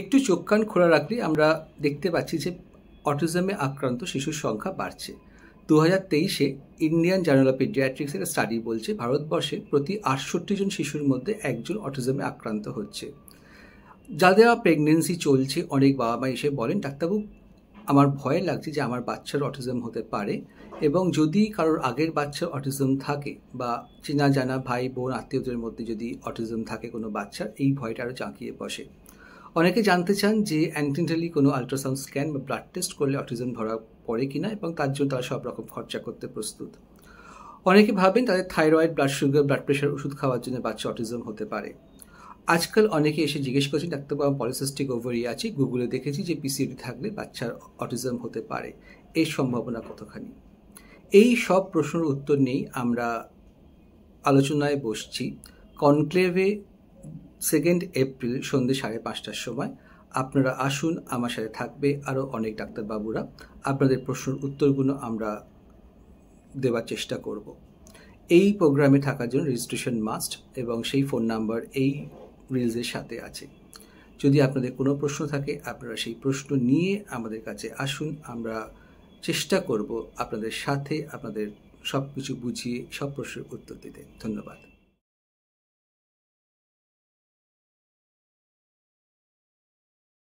একটু চোখ কান খোলা রাখলে আমরা দেখতে পাচ্ছি যে অটিজমে আক্রান্ত শিশুর সংখ্যা বাড়ছে। 2023-এ ইন্ডিয়ান জার্নাল অফ পিডিয়াট্রিক্সের একটা স্টাডি বলছে ভারতবর্ষে প্রতি 68 জন শিশুর মধ্যে একজন অটিজমে আক্রান্ত হচ্ছে। যাদের প্রেগনেন্সি চলছে, অনেক বাবা মা এসে বলেন, ডাক্তারবাবু আমার ভয় লাগছে যে আমার বাচ্চার অটিজম হতে পারে, এবং যদি কারোর আগের বাচ্চার অটিজম থাকে বা চেনা জানা ভাই বোন আত্মীয়দের মধ্যে যদি অটিজম থাকে কোনো বাচ্চার, এই ভয়টা আরও জাঁকিয়ে বসে। অনেকে জানতে চান যে অ্যান্টিনাটালি কোনো আল্ট্রাসাউন্ড স্ক্যান বা ব্লাড টেস্ট করলে অটিজম ধরা পড়ে কিনা, এবং তার জন্য তারা সব রকম খরচা করতে প্রস্তুত। অনেকে ভাবেন তাদের thyroid, blood sugar, blood pressure ওষুধ খাওয়ার জন্য বাচ্চা অটিজম হতে পারে। আজকাল অনেকে এসে জিজ্ঞেস করছেন, ডাক্তারবাবু পলিসিস্টিক ওভারি আছে, গুগলে দেখেছি যে পিসিওডি থাকলে বাচ্চার অটিজম হতে পারে, এর সম্ভাবনা কতখানি? এই সব প্রশ্নের উত্তর নেই আমরা আলোচনায় বসছি কনক্লেভে 2 এপ্রিল সন্ধ্যে 5:30টার সময়। আপনারা আসুন, আমার সাথে থাকবে আরও অনেক ডাক্তারবাবুরা। আপনাদের প্রশ্নের উত্তরগুলো আমরা দেওয়ার চেষ্টা করব। এই প্রোগ্রামে থাকার জন্য রেজিস্ট্রেশন মাস্ট, এবং সেই ফোন নাম্বার এই রিলসের সাথে আছে। যদি আপনাদের কোনো প্রশ্ন থাকে আপনারা সেই প্রশ্ন নিয়ে আমাদের কাছে আসুন, আমরা চেষ্টা করব আপনাদের সাথে আপনাদের সব কিছু বুঝিয়ে সব প্রশ্নের উত্তর দিতে। ধন্যবাদ।